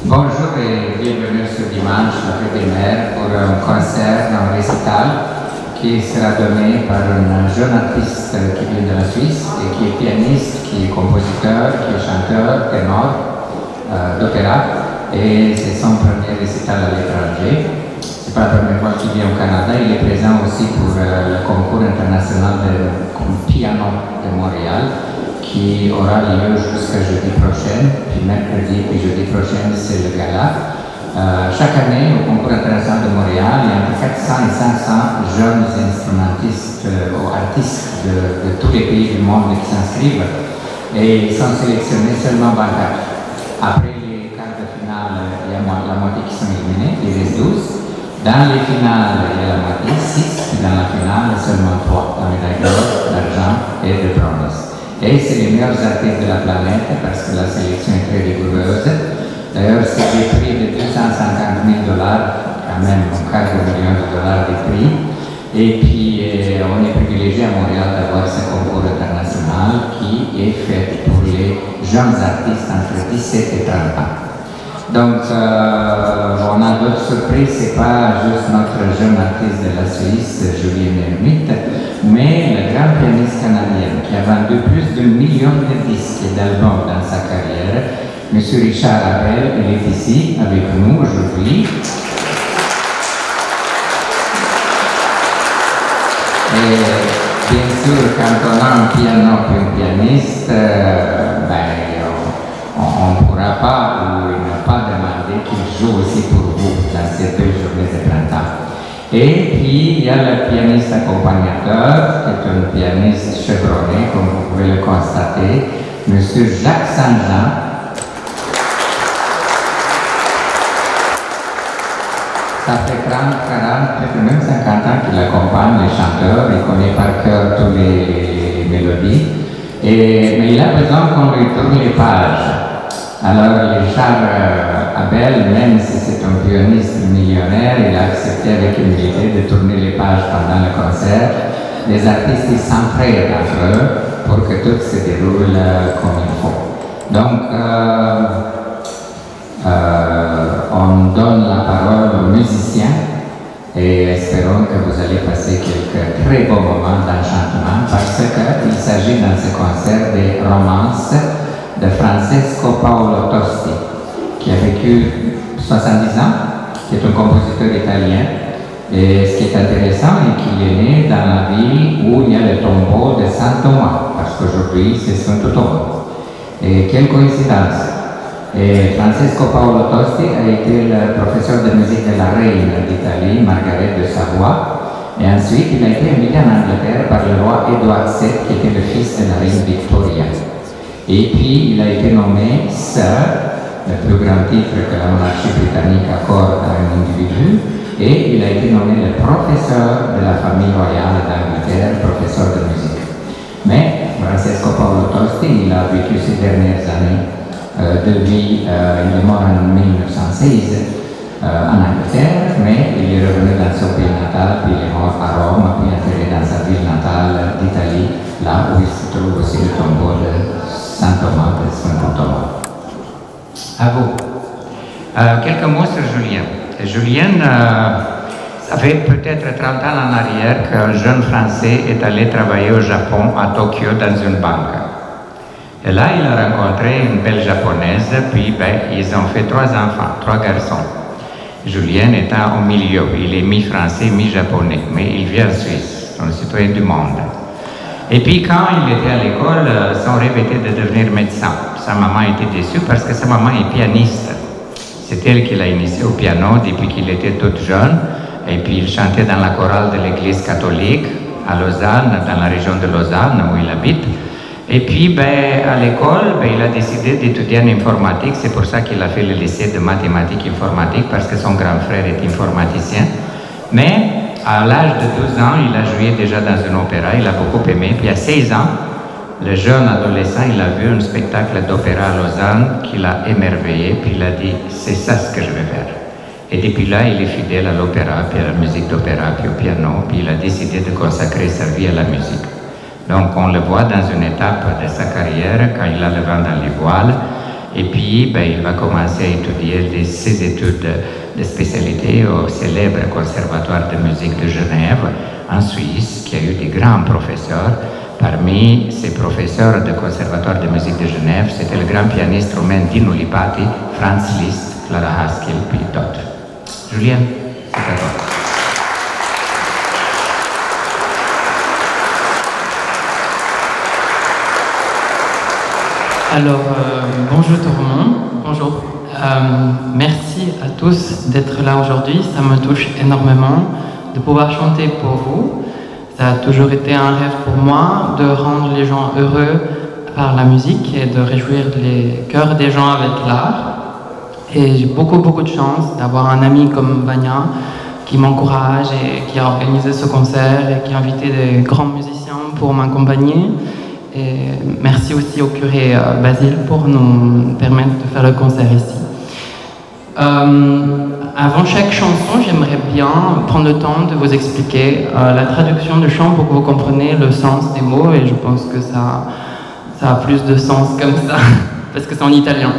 Bonjour et bienvenue ce dimanche à Rue des Mers pour un concert, un récital qui sera donné par un jeune artiste qui vient de la Suisse et qui est pianiste, qui est compositeur, qui est chanteur, ténor d'opéra, et c'est son premier récital à l'étranger. C'est pas la première fois qu'il vient au Canada, il est présent aussi pour le concours international de piano de Montréal, qui aura lieu jusqu'à jeudi prochain, puis mercredi et jeudi prochain c'est le gala. Chaque année au concours international de Montréal, il y a entre 400 et 500 jeunes instrumentistes ou artistes de tous les pays du monde qui s'inscrivent et ils sont sélectionnés seulement 24. Après les quarts de finale, il y a la moitié qui sont éliminés, il reste 12. Dans les finales, il y a la moitié, 6, puis dans la finale, seulement 3, la médaille d'or, d'argent et de bronze. Et c'est les meilleurs artistes de la planète parce que la sélection est très rigoureuse. D'ailleurs, c'est des prix de 250 000 $, quand même un quart de million de dollars de prix. Et puis, on est privilégié à Montréal d'avoir ce concours international qui est fait pour les jeunes artistes entre 17 et 30 ans. Donc, on a d'autres surprises, c'est pas juste notre jeune artiste de la Suisse, Julien Hermite, mais le grand pianiste canadien qui a vendu plus de millions de disques et d'albums dans sa carrière, M. Richard Abel, il est ici avec nous aujourd'hui. Et bien sûr, quand on a un piano et un pianiste, on ne pourra pas ou il n'a pas demandé qu'il joue aussi pour vous dans ces 2 journées de printemps. Et puis il y a le pianiste accompagnateur, qui est un pianiste chevronné, comme vous pouvez le constater, M. Jacques Saint-Jean. Ça fait 30, 40, peut-être même 50 ans qu'il accompagne les chanteurs, il connaît par cœur toutes les mélodies, mais il a besoin qu'on lui tourne les pages. Alors Richard Abel, même si c'est un pianiste millionnaire, il a accepté avec humilité de tourner les pages pendant le concert. Les artistes s'entraident entre eux pour que tout se déroule comme il faut. Donc, on donne la parole aux musiciens et espérons que vous allez passer quelques très beaux moments d'enchantement parce qu'il s'agit dans ce concert des romances de Francesco Paolo Tosti, qui a vécu 70 ans, qui est un compositeur italien. Et ce qui est intéressant est qu'il est né dans la ville où il y a le tombeau de San Thomas, parce qu'aujourd'hui c'est Santo Thomas. Et quelle coïncidence! Et Francesco Paolo Tosti a été le professeur de musique de la reine d'Italie, Margaret de Savoie, et ensuite il a été invité en Angleterre par le roi Édouard VII, qui était le fils de la reine Victoria. Et puis il a été nommé Sir, le plus grand titre que la monarchie britannique accorde à un individu, et il a été nommé le professeur de la famille royale d'Angleterre, professeur de musique. Mais Francesco Paolo Tosti, il a vécu ces dernières années de vie, il est mort en 1916 en Angleterre, mais il est revenu dans son pays natal, puis il est mort à Rome, puis enterré dans sa ville natale d'Italie, là où il se trouve aussi le tombeau de Saint Thomas, de Santo Thomas. À vous. Quelques mots sur Julien. Julien, ça fait peut-être 30 ans en arrière qu'un jeune Français est allé travailler au Japon, à Tokyo, dans une banque. Et là, il a rencontré une belle japonaise, puis ils ont fait 3 enfants, 3 garçons. Julien étant au milieu, il est mi-français, mi-japonais, mais il vit en Suisse, un citoyen du monde. Et puis quand il était à l'école, son rêve était de devenir médecin. Sa maman était déçue parce que sa maman est pianiste. C'est elle qui l'a initié au piano depuis qu'il était tout jeune. Et puis il chantait dans la chorale de l'église catholique à Lausanne, dans la région de Lausanne où il habite. Et puis à l'école, il a décidé d'étudier en informatique. C'est pour ça qu'il a fait le lycée de mathématiques informatiques parce que son grand frère est informaticien. Mais à l'âge de 12 ans, il a joué déjà dans un opéra, il a beaucoup aimé. Puis à 16 ans, le jeune adolescent, il a vu un spectacle d'opéra à Lausanne qui l'a émerveillé, puis il a dit « c'est ça ce que je vais faire ». Et depuis là, il est fidèle à l'opéra, puis à la musique d'opéra, puis au piano, puis il a décidé de consacrer sa vie à la musique. Donc on le voit dans une étape de sa carrière, quand il a le vent dans les voiles, Et puis, il va commencer à étudier ses études de spécialité au célèbre Conservatoire de musique de Genève, en Suisse, qui a eu des grands professeurs. Parmi ces professeurs du Conservatoire de musique de Genève, c'était le grand pianiste roumain Dinu Lipati, Franz Liszt, Clara Haskell, puis d'autres. Julien, c'est à toi. Alors, bonjour tout le monde. Bonjour. Merci à tous d'être là aujourd'hui. Ça me touche énormément de pouvoir chanter pour vous. Ça a toujours été un rêve pour moi de rendre les gens heureux par la musique et de réjouir les cœurs des gens avec l'art. Et j'ai beaucoup de chance d'avoir un ami comme Vania qui m'encourage et qui a organisé ce concert et qui a invité des grands musiciens pour m'accompagner. Et merci aussi au curé Basile pour nous permettre de faire le concert ici. Avant chaque chanson, j'aimerais bien prendre le temps de vous expliquer la traduction du chant pour que vous compreniez le sens des mots, et je pense que ça a plus de sens comme ça, parce que c'est en italien.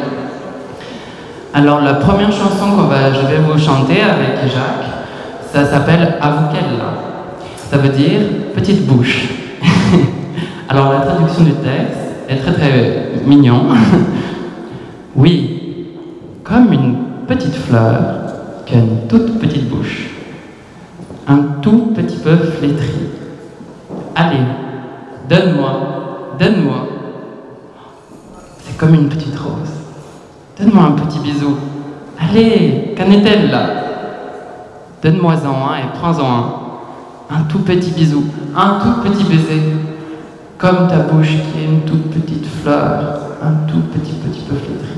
Alors la première chanson je vais vous chanter avec Jacques, ça s'appelle Avuchella. Ça veut dire petite bouche. Alors la traduction du texte est très mignon. Oui, comme une petite fleur qui a une toute petite bouche, un tout petit peu flétri. Allez, donne-moi. C'est comme une petite rose. Donne-moi un petit bisou. Allez, qu'en est-elle là? Donne-moi-en un et prends-en un. Un tout petit bisou, un tout petit baiser. Comme ta bouche qui est une toute petite fleur, un tout petit peu flétri.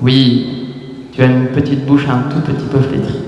Oui, tu as une petite bouche un tout petit peu flétri.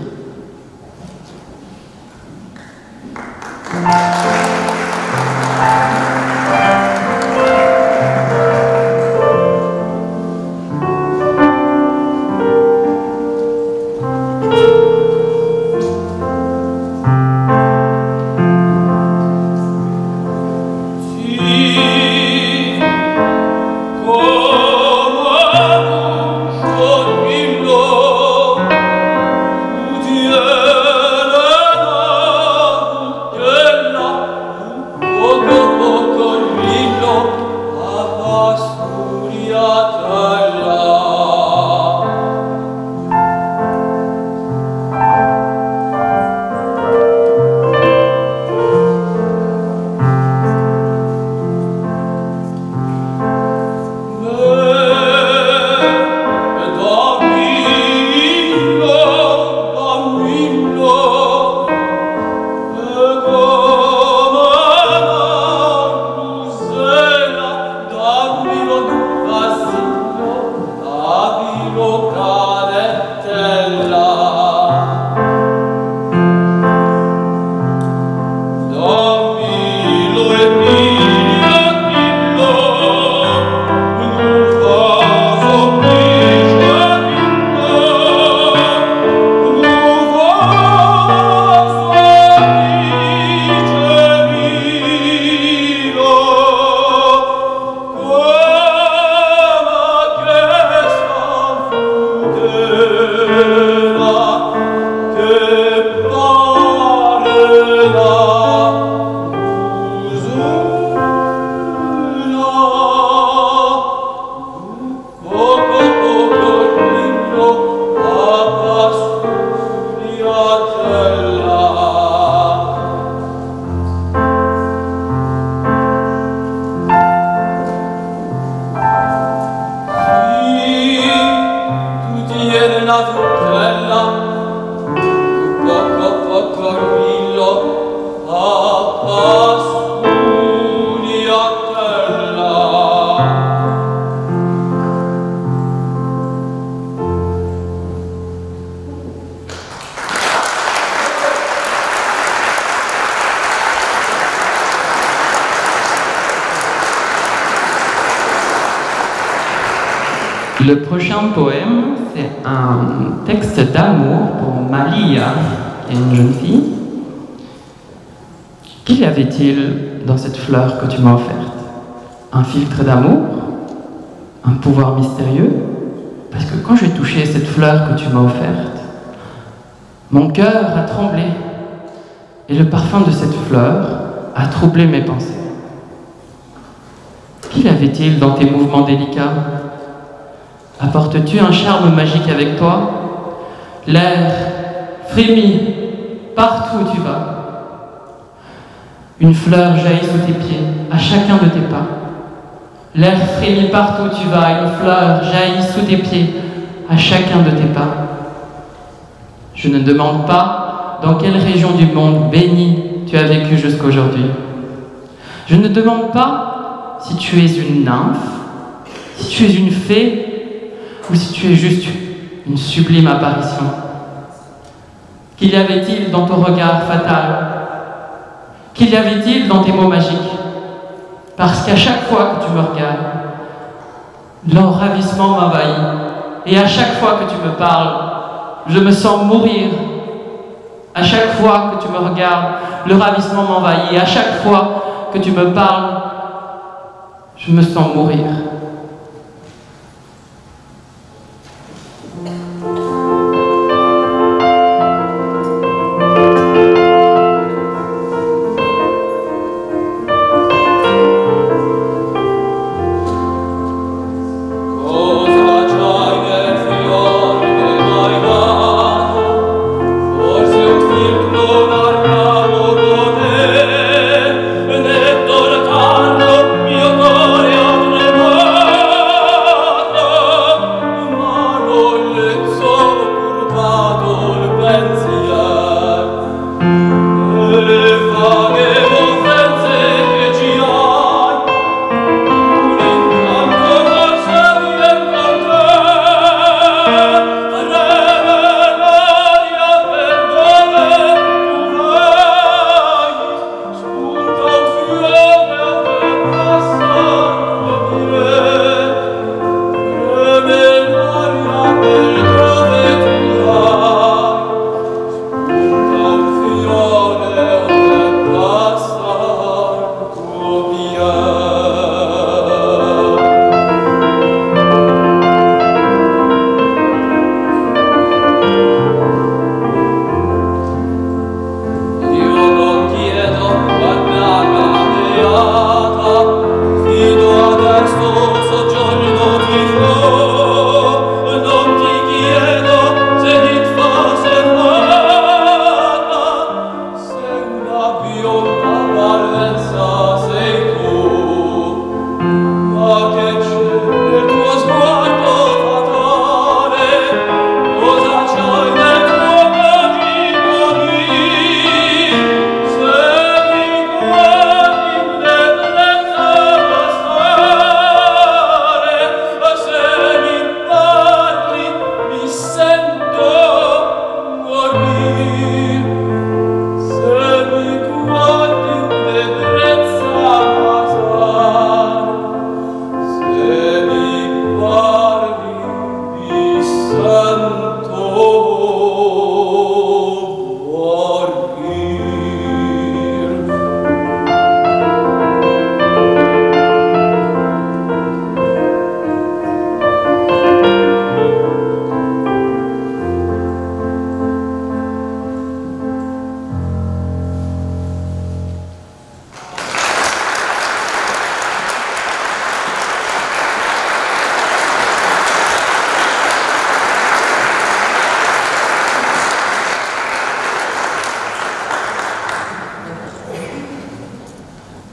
Le prochain poème, c'est un texte d'amour pour Malia, qui est une jeune fille. Qu'y avait-il dans cette fleur que tu m'as offerte? Un filtre d'amour? Un pouvoir mystérieux? Parce que quand j'ai touché cette fleur que tu m'as offerte, mon cœur a tremblé et le parfum de cette fleur a troublé mes pensées. Qu'y avait-il dans tes mouvements délicats? Apportes-tu un charme magique avec toi? L'air frémit partout où tu vas. Une fleur jaillit sous tes pieds, à chacun de tes pas. L'air frémit partout où tu vas, une fleur jaillit sous tes pieds, à chacun de tes pas. Je ne demande pas dans quelle région du monde béni tu as vécu jusqu'aujourd'hui. Je ne demande pas si tu es une nymphe, si tu es une fée, ou si tu es juste une sublime apparition. Qu'y avait-il dans ton regard fatal? Qu'y avait-il dans tes mots magiques? Parce qu'à chaque fois que tu me regardes, leur ravissement m'envahit. Et à chaque fois que tu me parles, je me sens mourir. À chaque fois que tu me regardes, le ravissement m'envahit. Et à chaque fois que tu me parles, je me sens mourir.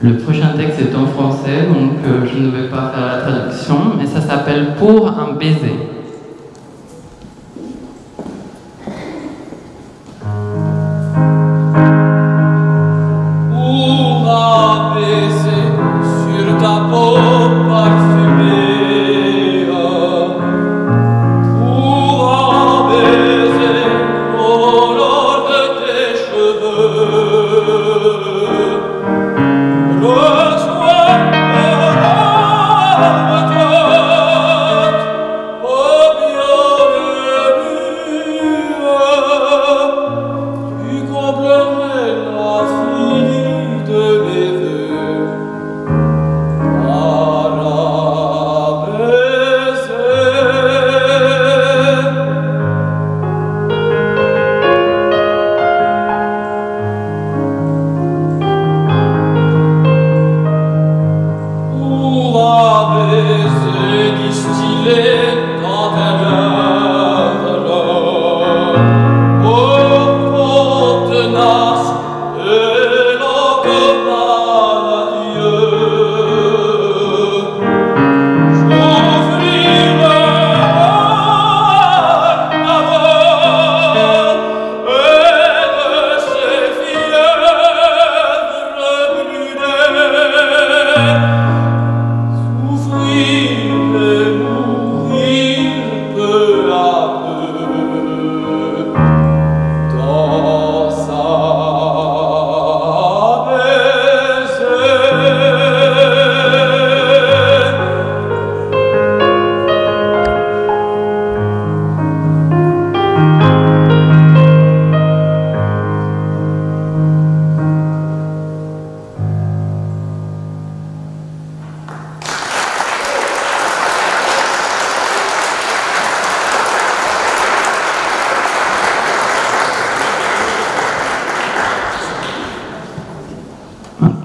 Le prochain texte est en français, donc je ne vais pas faire la traduction, mais ça s'appelle « Pour un baiser ».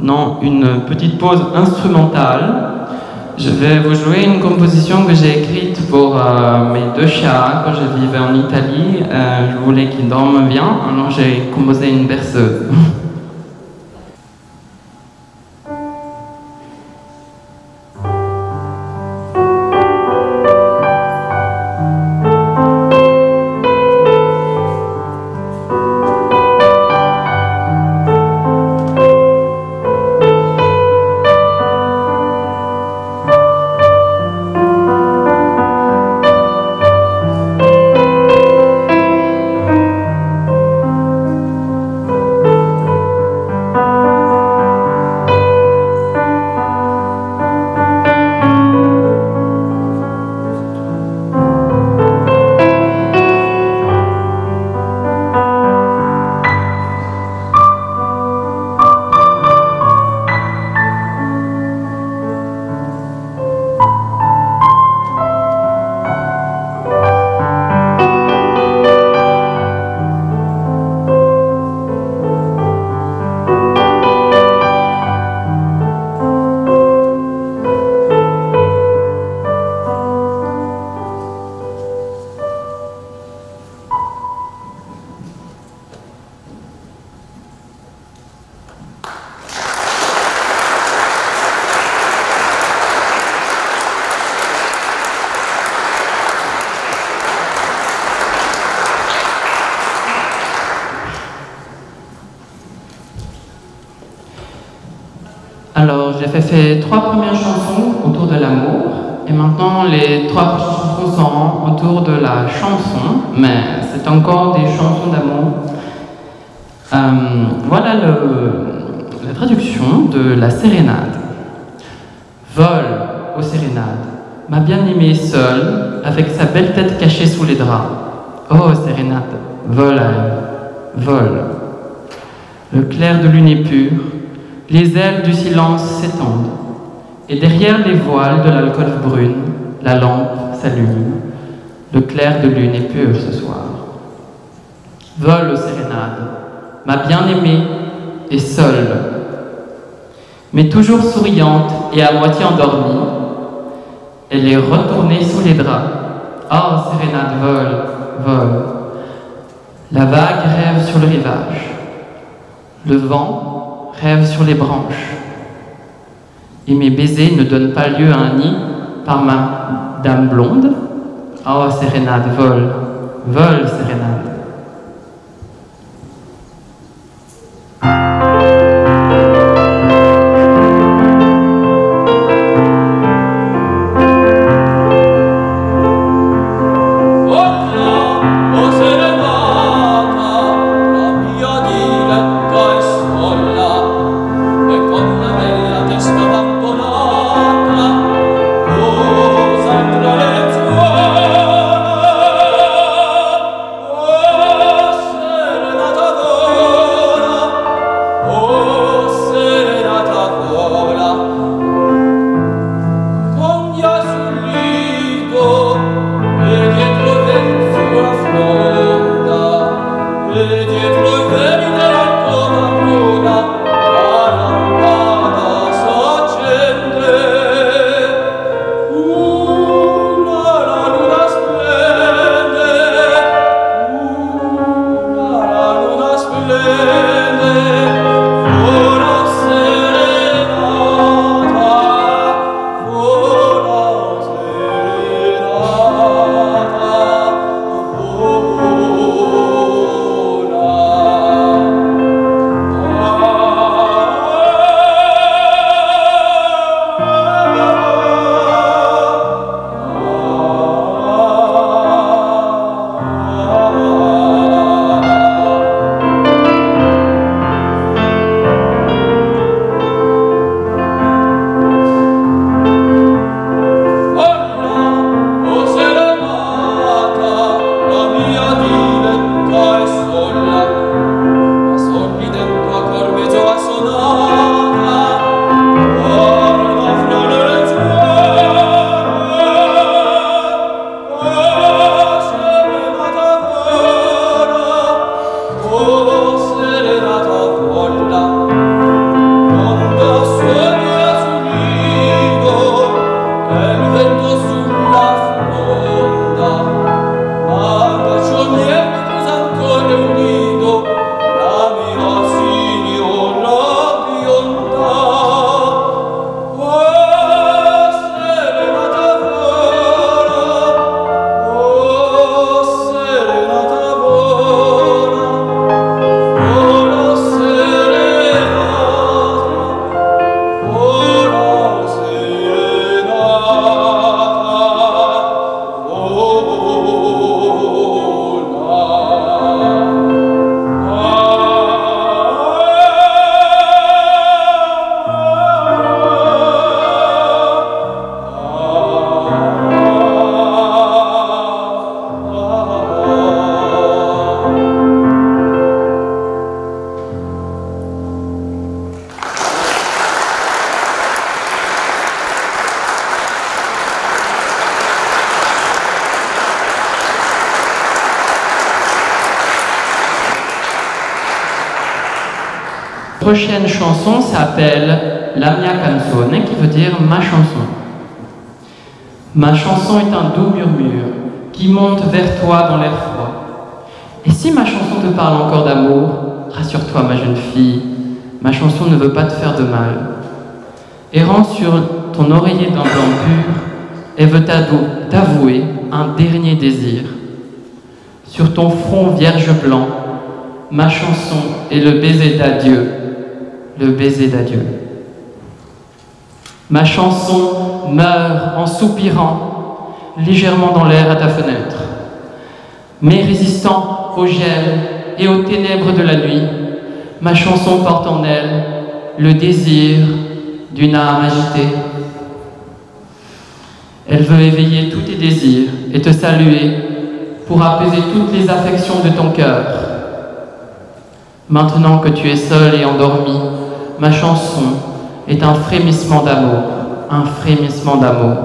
maintenant une petite pause instrumentale. Je vais vous jouer une composition que j'ai écrite pour mes deux chats quand je vivais en Italie. Je voulais qu'ils dorment bien, alors j'ai composé une berceuse. Alors, j'ai fait ces 3 premières chansons autour de l'amour, et maintenant les 3 prochaines chansons seront autour de la chanson, mais c'est encore des chansons d'amour. Voilà la traduction de la sérénade. Vol aux sérénades, ma bien-aimée seule, avec sa belle tête cachée sous les draps. Oh sérénade, vole à elle, vole. Le clair de lune est pur, les ailes du silence s'étendent, et derrière les voiles de l'alcôve brune, la lampe s'allume. Le clair de lune est pur ce soir. Vole aux sérénades, ma bien-aimée est seule, mais toujours souriante et à moitié endormie. Elle est retournée sous les draps. Oh, sérénade, vole, vole. La vague rêve sur le rivage. Le vent rêve sur les branches. Et mes baisers ne donnent pas lieu à un nid par ma dame blonde. Oh, sérénade, vole, vole, sérénade. Oh prochaine chanson s'appelle La mia canzone, qui veut dire ma chanson. Ma chanson est un doux murmure qui monte vers toi dans l'air froid. Et si ma chanson te parle encore d'amour, rassure-toi ma jeune fille, ma chanson ne veut pas te faire de mal. Errant sur ton oreiller d'un blanc pur, elle veut t'avouer un dernier désir. Sur ton front vierge blanc, ma chanson est le baiser d'adieu, le baiser d'adieu. Ma chanson meurt en soupirant, légèrement dans l'air à ta fenêtre. Mais résistant au gel et aux ténèbres de la nuit, ma chanson porte en elle le désir d'une âme agitée. Elle veut éveiller tous tes désirs et te saluer pour apaiser toutes les affections de ton cœur. Maintenant que tu es seul et endormi, ma chanson est un frémissement d'amour, un frémissement d'amour.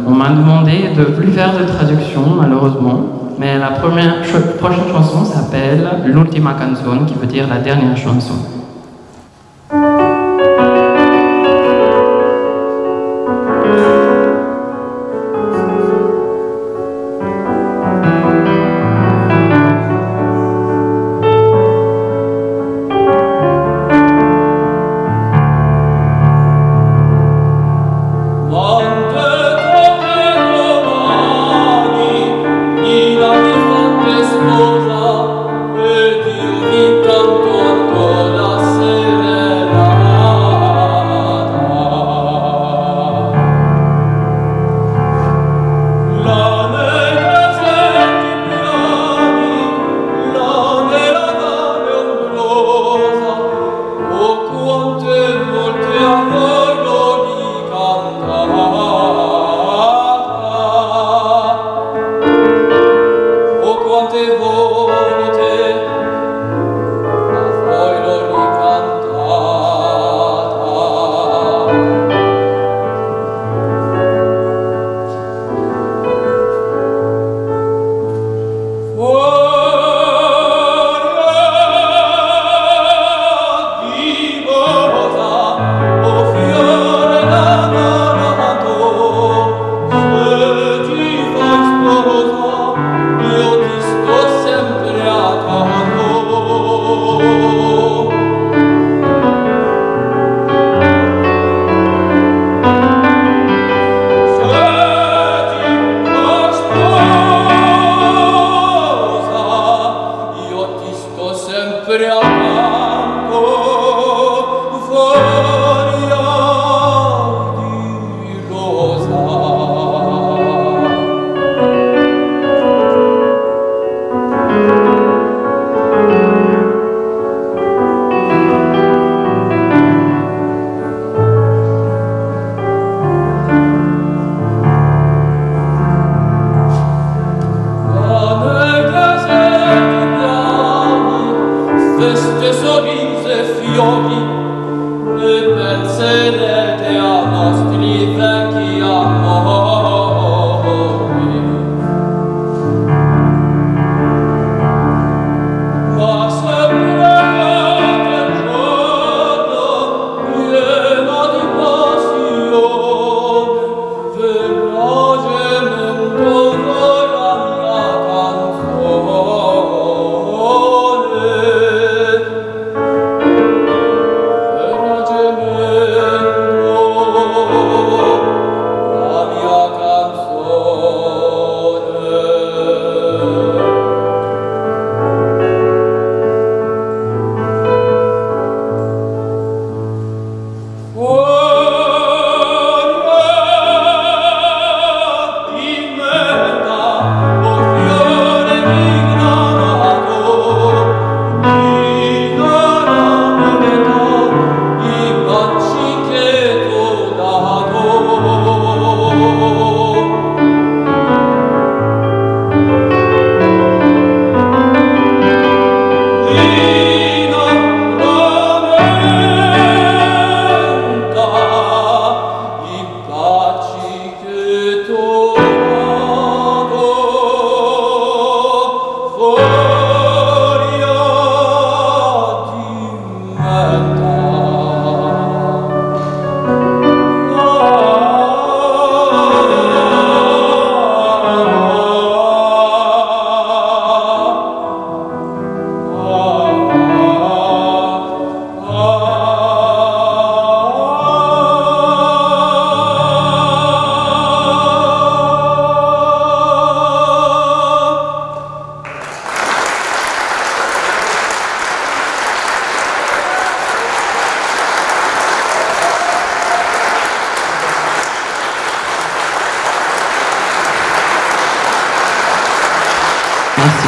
On m'a demandé de plus faire de traduction, malheureusement, mais la prochaine chanson s'appelle L'ultima canzone, qui veut dire la dernière chanson. Sposa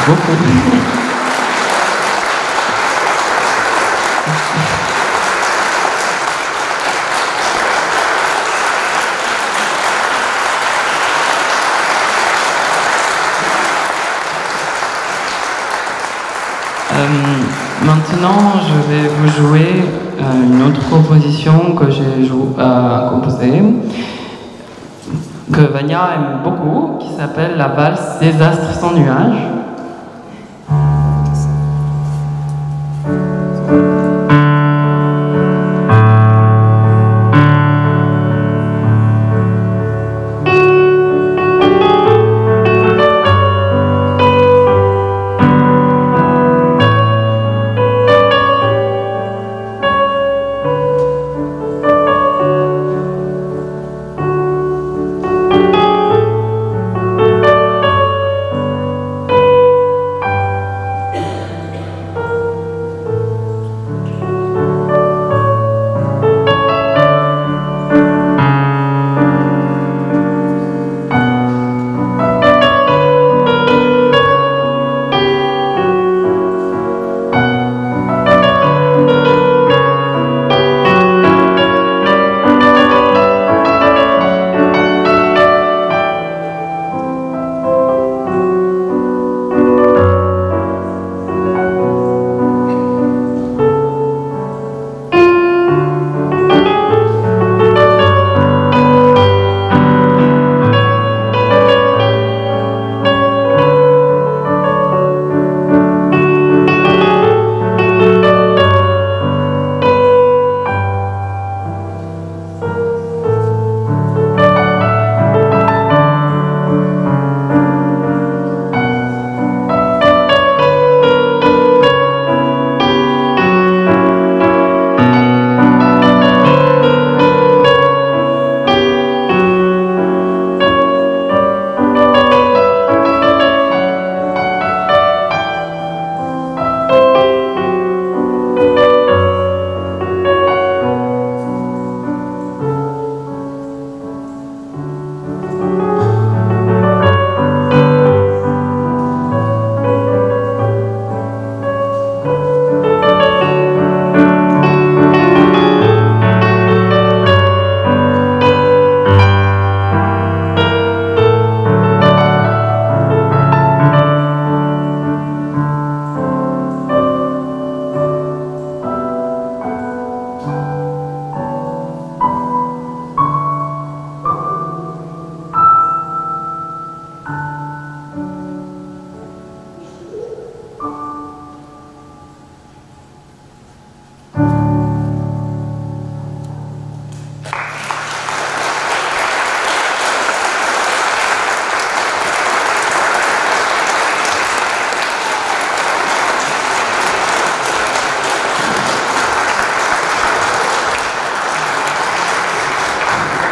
beaucoup. Maintenant, je vais vous jouer une autre composition que j'ai composée, que Vania aime beaucoup, qui s'appelle la valse Désastre sans nuages.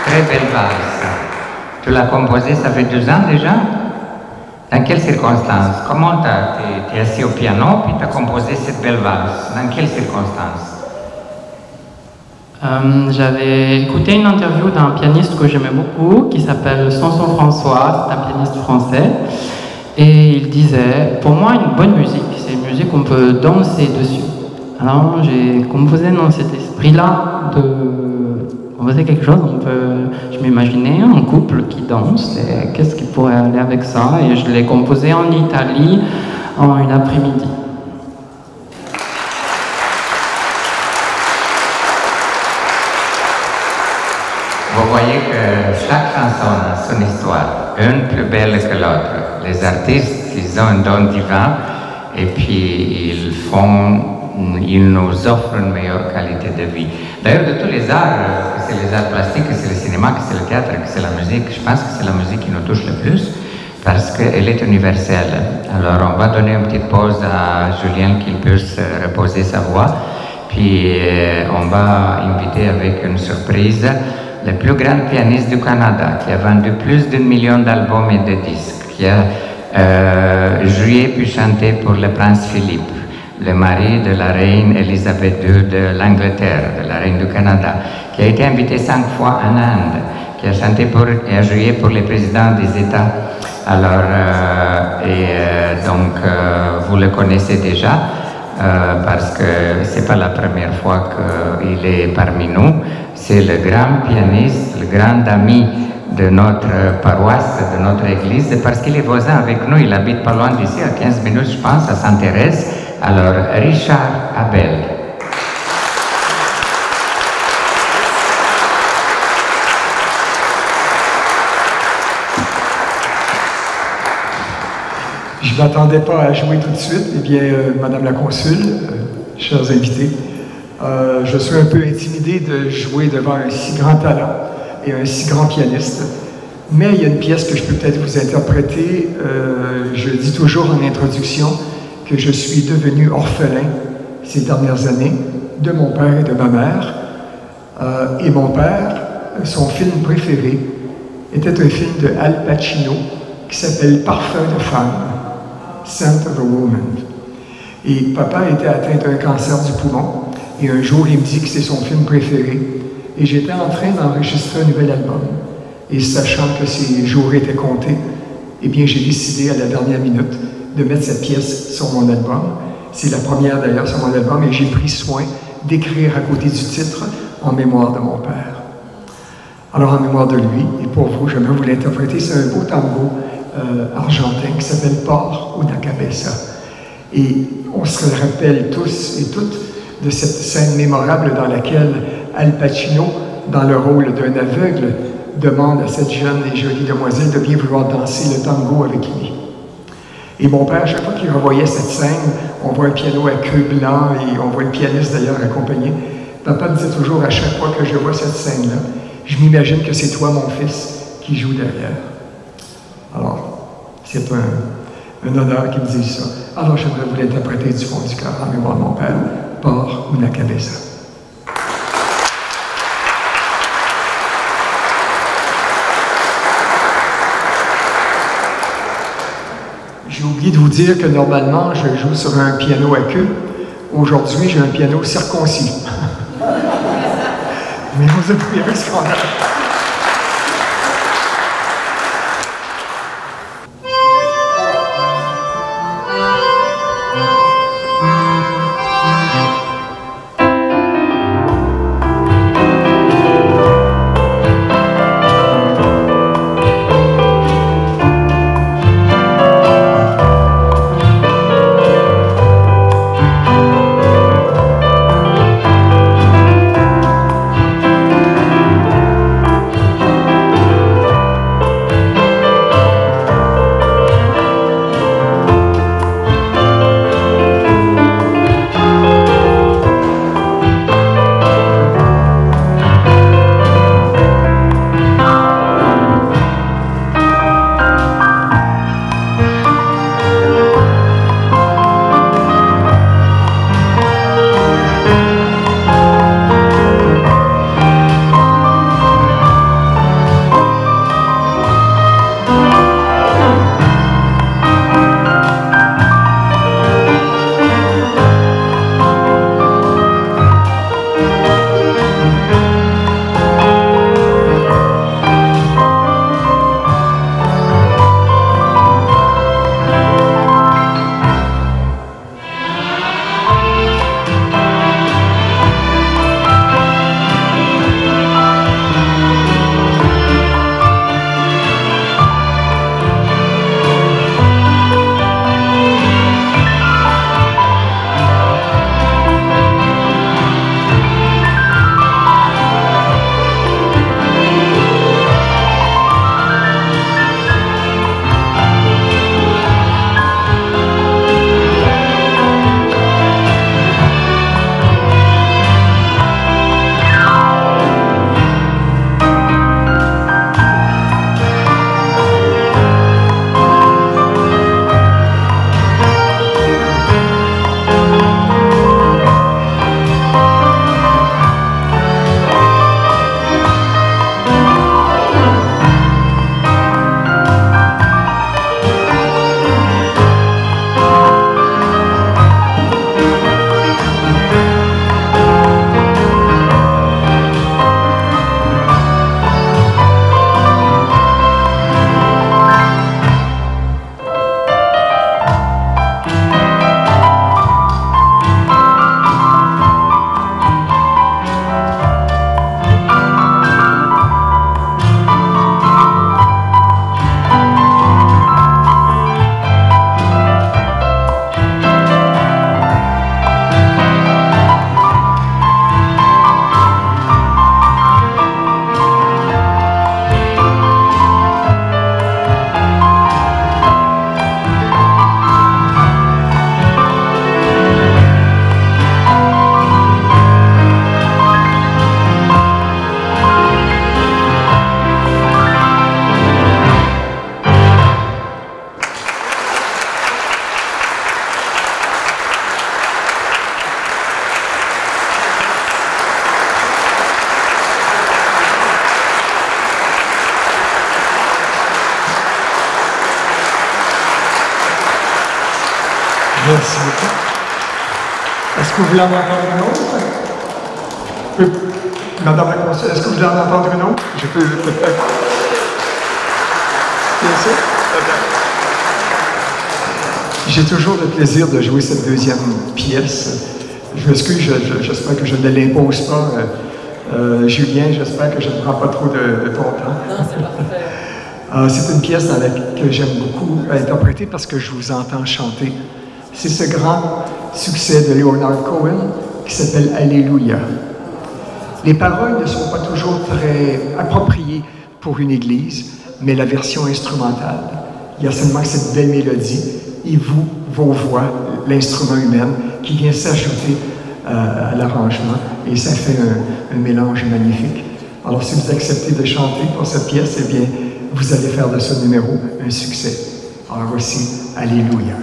Très belle valse. Tu l'as composée, ça fait 2 ans déjà? Dans quelles circonstances? Comment t'es assis au piano puis t'as composé cette belle valse? Dans quelles circonstances? J'avais écouté une interview d'un pianiste que j'aimais beaucoup, qui s'appelle Sanson François, c'est un pianiste français, et il disait, pour moi une bonne musique, c'est une musique qu'on peut danser dessus. Alors j'ai composé dans cet esprit-là de composer quelque chose, je m'imaginais un couple qui danse, et qu'est-ce qui pourrait aller avec ça, et je l'ai composé en Italie en une après-midi. Vous voyez que chaque chanson a son histoire, une plus belle que l'autre. Les artistes, ils ont un don divin et puis ils nous offrent une meilleure qualité de vie. D'ailleurs, de tous les arts, que c'est les arts plastiques, que c'est le cinéma, que c'est le théâtre, que c'est la musique, je pense que c'est la musique qui nous touche le plus parce qu'elle est universelle. Alors, on va donner une petite pause à Julien qu'il puisse reposer sa voix, puis on va inviter avec une surprise le plus grand pianiste du Canada, qui a vendu plus d'1 million d'albums et de disques, qui a joué puis chanté pour le prince Philippe, le mari de la reine Elisabeth II de l'Angleterre, de la reine du Canada, qui a été invité 5 fois en Inde, qui a chanté et a joué pour les présidents des États Alors, donc, vous le connaissez déjà parce que c'est pas la première fois qu'il est parmi nous. C'est le grand pianiste, le grand ami de notre paroisse, de notre église, parce qu'il est voisin avec nous. Il habite pas loin d'ici, à 15 minutes, je pense, à Sainte-Thérèse. Alors, Richard Abel. Je ne m'attendais pas à jouer tout de suite. Eh bien, Madame la Consul, chers invités, je suis un peu intimidé de jouer devant un si grand talent et un si grand pianiste. Mais il y a une pièce que je peux peut-être vous interpréter. Je dis toujours en introduction que je suis devenu orphelin ces dernières années de mon père et de ma mère. Et mon père, son film préféré, était un film de Al Pacino qui s'appelle Parfum de femme, Scent of a Woman. Et papa était atteint d'un cancer du poumon. Et un jour, il me dit que c'est son film préféré. Et j'étais en train d'enregistrer un nouvel album. Et sachant que ces jours étaient comptés, eh bien, j'ai décidé à la dernière minute de mettre cette pièce sur mon album. C'est la première d'ailleurs sur mon album et j'ai pris soin d'écrire à côté du titre en mémoire de mon père. Alors, en mémoire de lui, et pour vous, j'aimerais vous l'interpréter, c'est un beau tango argentin qui s'appelle Por una cabeza. Et on se rappelle tous et toutes de cette scène mémorable dans laquelle Al Pacino, dans le rôle d'un aveugle, demande à cette jeune et jolie demoiselle de bien vouloir danser le tango avec lui. Et mon père, chaque fois qu'il revoyait cette scène, on voit un piano à queue blanc et on voit le pianiste d'ailleurs accompagné. Papa me disait toujours à chaque fois que je vois cette scène-là, je m'imagine que c'est toi, mon fils, qui joue derrière. Alors, c'est un honneur qu'il me dise ça. Alors, j'aimerais vous l'interpréter du fond du cœur en mémoire de mon père, Por una cabeza. J'ai oublié de vous dire que normalement, je joue sur un piano à queue. Aujourd'hui, j'ai un piano circoncis. Mais vous avez ce qu'on a. Merci beaucoup. Est-ce que vous voulez en entendre une autre? Madame la conseillère, est-ce que vous voulez en entendre une autre? Je peux peut-être. Bien sûr. J'ai toujours le plaisir de jouer cette deuxième pièce. Je m'excuse, j'espère que je ne l'impose pas. Julien, j'espère que je ne prends pas trop de ton temps. Non, c'est parfait. C'est une pièce que j'aime beaucoup interpréter parce que je vous entends chanter. C'est ce grand succès de Leonard Cohen qui s'appelle Alléluia. Les paroles ne sont pas toujours très appropriées pour une église, mais la version instrumentale, il y a seulement cette belle mélodie et vos voix, l'instrument humain, qui vient s'ajouter à l'arrangement et ça fait un mélange magnifique. Alors si vous acceptez de chanter pour cette pièce, eh bien, vous allez faire de ce numéro un succès. Alors voici Alléluia.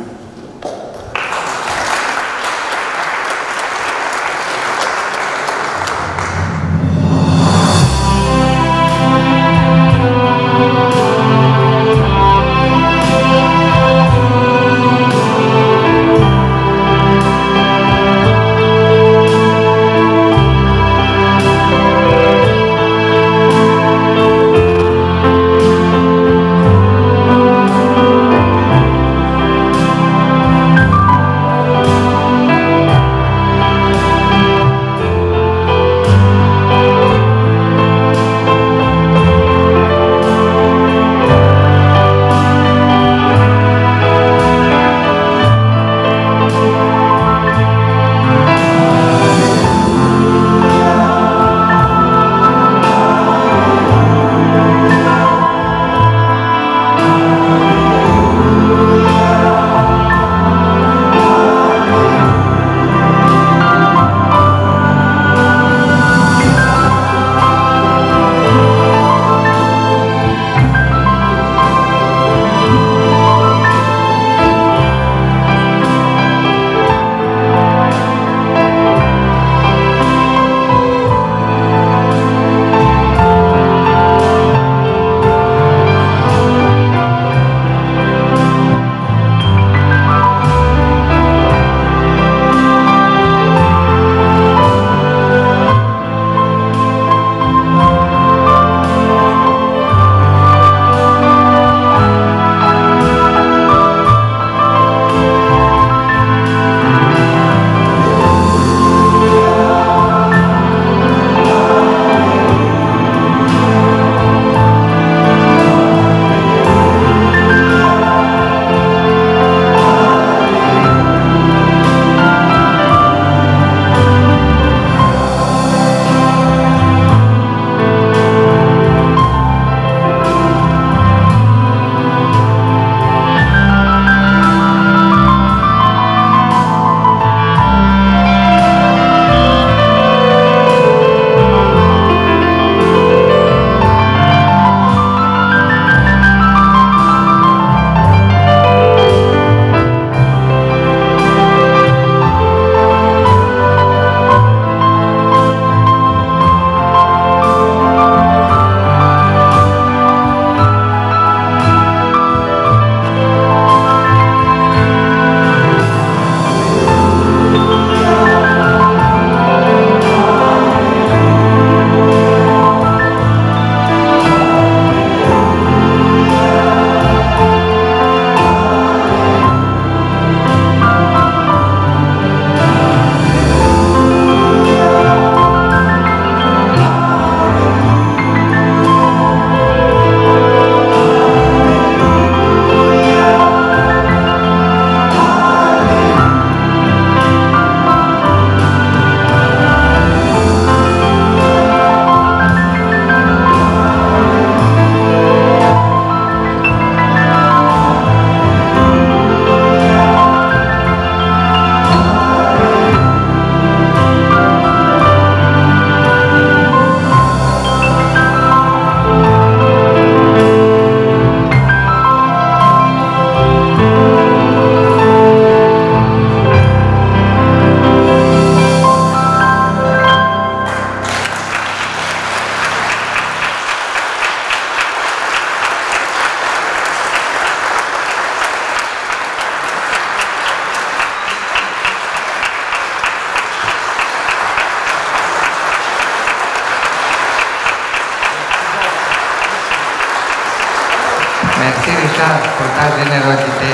Richard, pour ta générosité.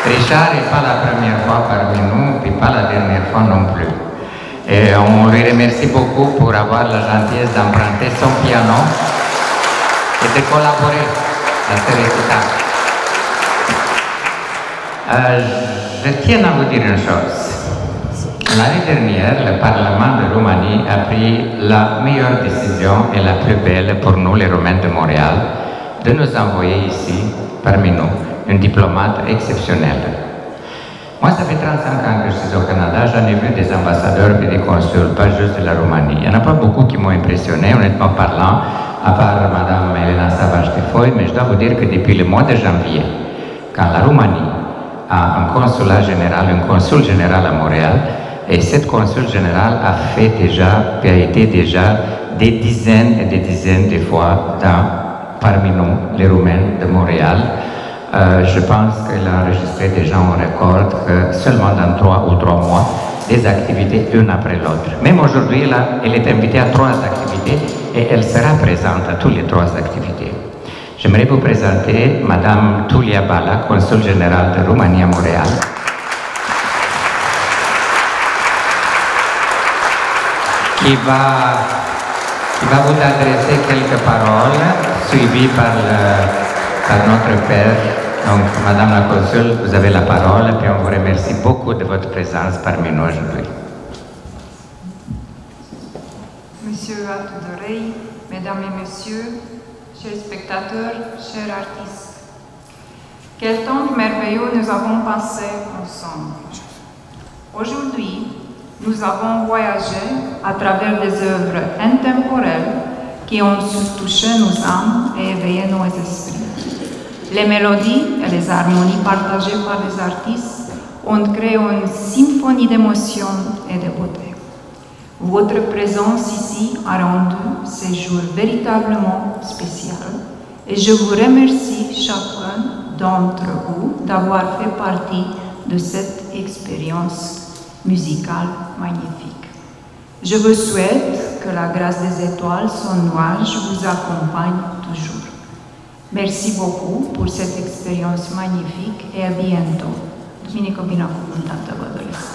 Richard n'est pas la première fois parmi nous, puis pas la dernière fois non plus. Et on lui remercie beaucoup pour avoir la gentillesse d'emprunter son piano et de collaborer à ce récital. Je tiens à vous dire une chose. L'année dernière, le Parlement de Roumanie a pris la meilleure décision et la plus belle pour nous, les Roumains de Montréal, de nous envoyer ici, parmi nous, une diplomate exceptionnelle. Moi, ça fait 35 ans que je suis au Canada, j'en ai vu des ambassadeurs et des consuls, pas juste de la Roumanie. Il n'y en a pas beaucoup qui m'ont impressionné, honnêtement parlant, à part Mme Elena Savage-Tifoy, mais je dois vous dire que depuis le mois de janvier, quand la Roumanie a un consulat général, un consul général à Montréal, et cette consul générale a été déjà des dizaines et des dizaines de fois parmi nous, les Roumains de Montréal. Je pense qu'elle a enregistré déjà un record que seulement dans 3 ou 3 mois, des activités une après l'autre. Même aujourd'hui, elle est invitée à 3 activités et elle sera présente à toutes les 3 activités. J'aimerais vous présenter Mme Tulia Bala, consul général de Roumanie à Montréal. Qui va vous adresser quelques paroles, suivies par notre père. Donc, Madame la Consul, vous avez la parole, et puis on vous remercie beaucoup de votre présence parmi nous aujourd'hui. Monsieur Atudorei, Mesdames et Messieurs, chers spectateurs, chers artistes, quel temps merveilleux nous avons passé ensemble. Aujourd'hui, nous avons voyagé à travers des œuvres intemporelles qui ont touché nos âmes et éveillé nos esprits. Les mélodies et les harmonies partagées par les artistes ont créé une symphonie d'émotions et de beauté. Votre présence ici a rendu ce jour véritablement spécial et je vous remercie chacun d'entre vous d'avoir fait partie de cette expérience musicale magnifique. Je vous souhaite que la grâce des étoiles, son nuage, vous accompagne toujours. Merci beaucoup pour cette expérience magnifique et à bientôt. Duminică binecuvântată vă doresc.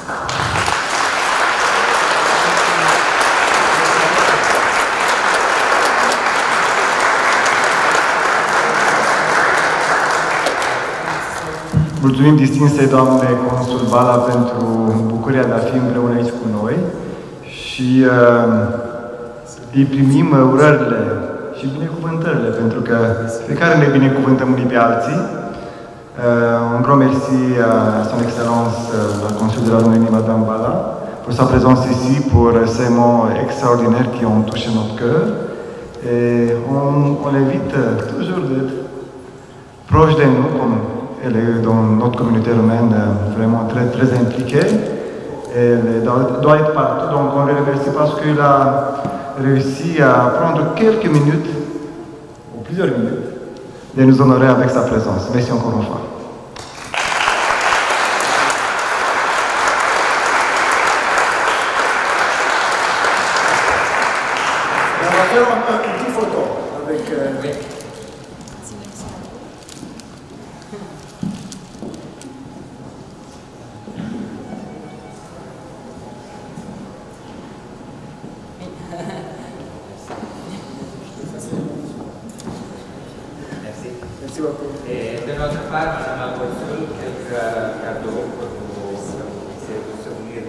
Mulțumim distinsei doamne consul Bala pentru bucuria de a fi împreună aici cu noi și îi primim urările și binecuvântările, pentru că fiecare ne binecuvântăm unii pe alții. Un grand merci à son excellence la consul de la Roumanie, Madame Bala, pour sa présence ici, pour ces mots extraordinaires qui ont touché notre cœur. Et on l'invite toujours d'être proche de nous, comme elle est dans notre communauté roumaine vraiment très, très impliquée. Elle doit être partout, donc on le remercie parce qu'il a réussi à prendre quelques minutes, ou plusieurs minutes, de nous honorer avec sa présence. Merci encore une fois. On va faire une petite photo avec... Merci beaucoup. Et de notre part, Madame la Consul, quelques cadeaux pour vous souvenir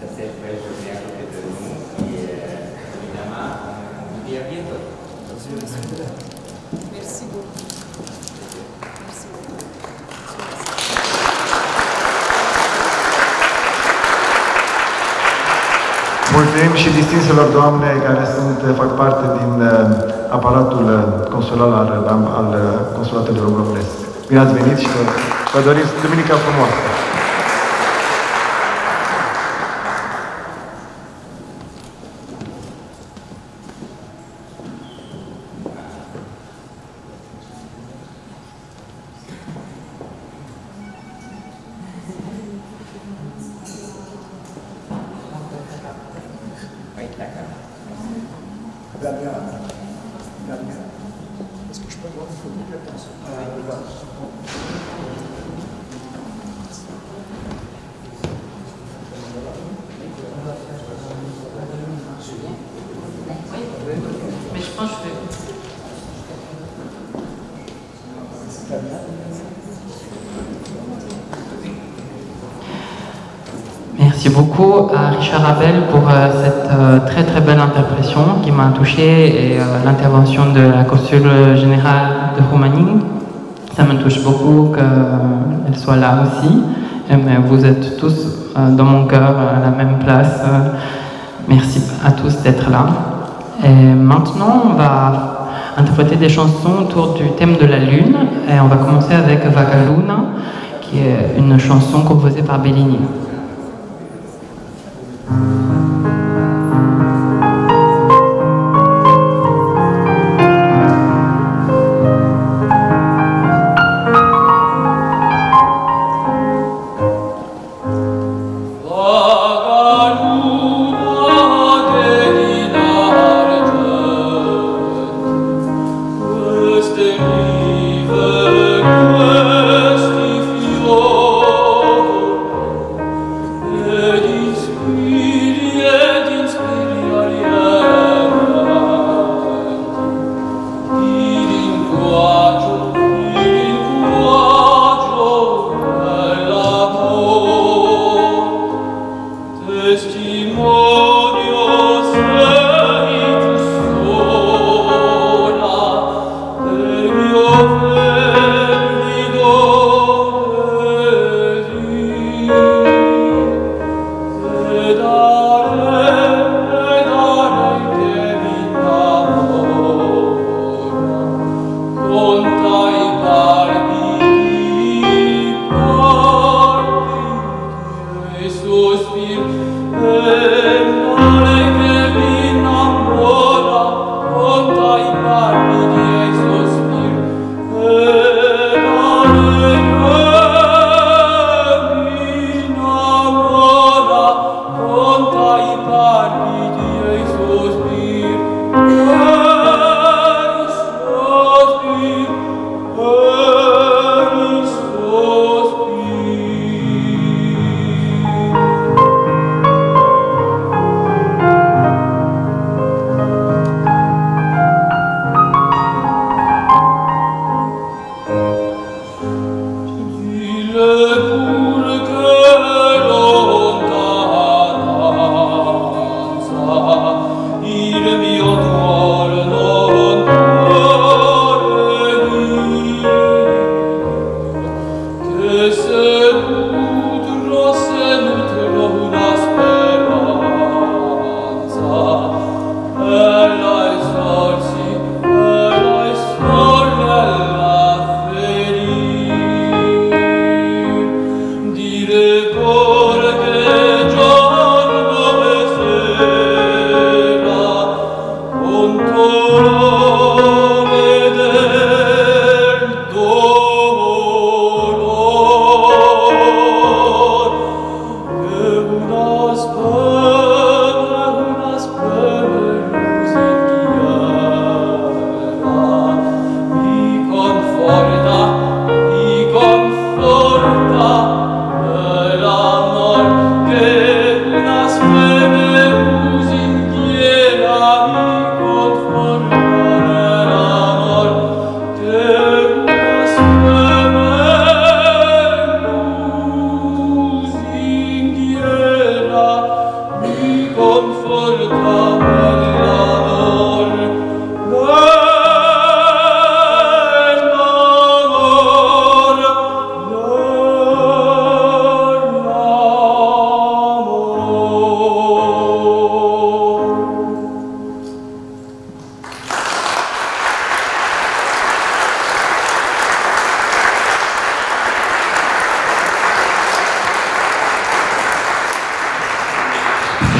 de cette belle journée à côté de nous. Et évidemment, on vous dit à bientôt. Merci beaucoup. Merci beaucoup. Mulțumim și distinselor doamne care fac parte din aparatul consular al Consulatului Românesc. Bine ați venit și vă dorim duminica frumoasă! Est-ce que je peux avoir une photo de la personne? Merci beaucoup à Richard Abel pour cette très très belle interprétation qui m'a touchée et l'intervention de la consule générale de Roumanie. Ça me touche beaucoup qu'elle soit là aussi. Mais vous êtes tous dans mon cœur à la même place. Merci à tous d'être là. Et maintenant, on va interpréter des chansons autour du thème de la lune. Et on va commencer avec Vaga Luna, qui est une chanson composée par Bellini.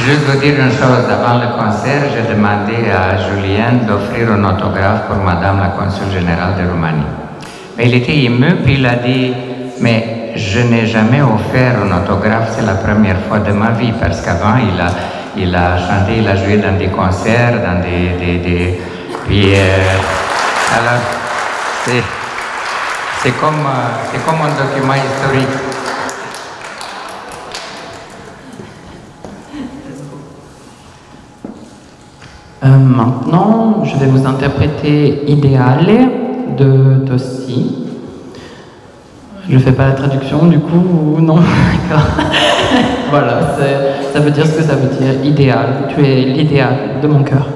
Juste vous dire une chose, avant le concert, j'ai demandé à Julien d'offrir un autographe pour Madame la Consul Générale de Roumanie. Mais il était ému, puis il a dit, mais je n'ai jamais offert un autographe, c'est la première fois de ma vie, parce qu'avant, il a chanté, il a joué dans des concerts, dans des puis, alors, c'est comme un document historique. Maintenant, je vais vous interpréter Ideale de Tosti. Je fais pas la traduction du coup, ou non? D'accord. Voilà, ça veut dire ce que ça veut dire, idéal. Tu es l'idéal de mon cœur.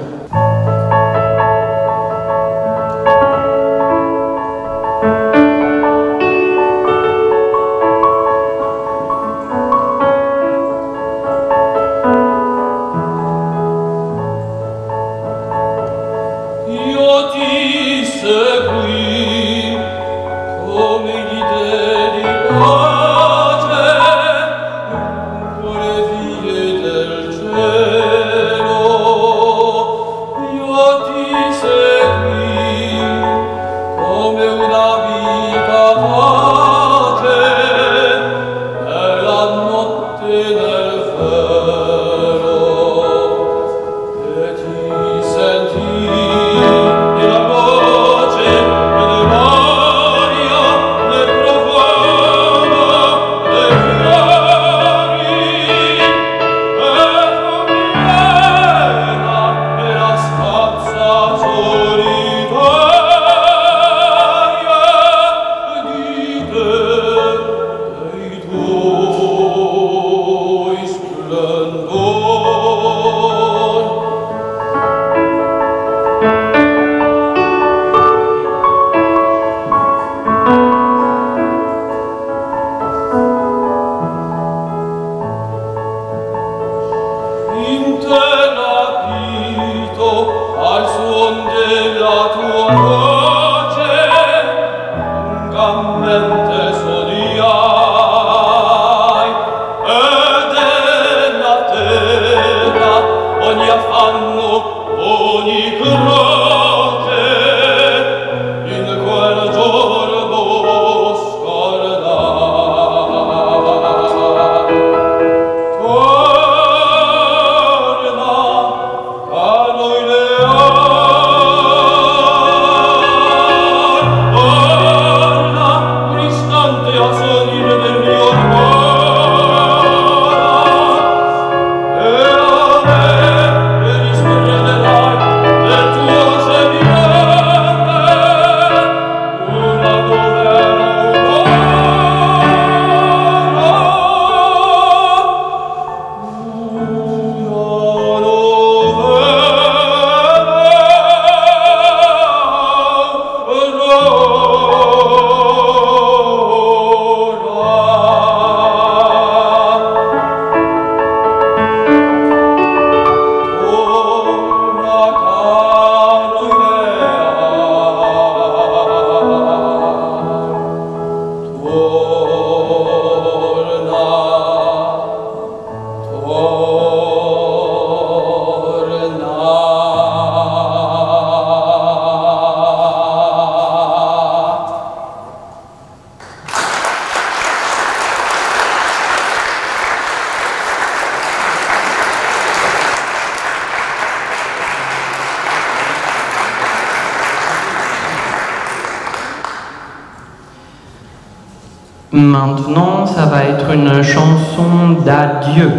Maintenant, ça va être une chanson d'adieu.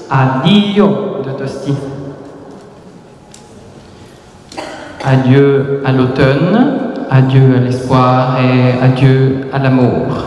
Addio de Tosti. Adieu à l'automne, adieu à l'espoir et adieu à l'amour.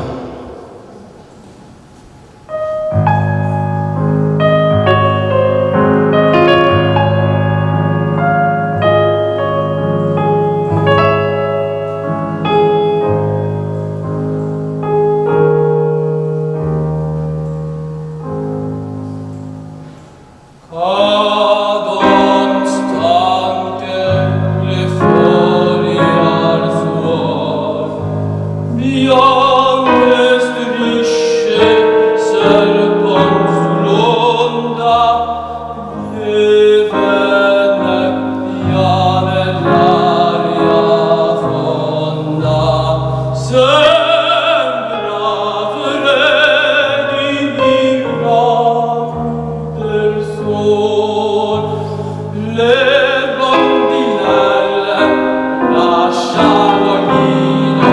Lascialo, Guido,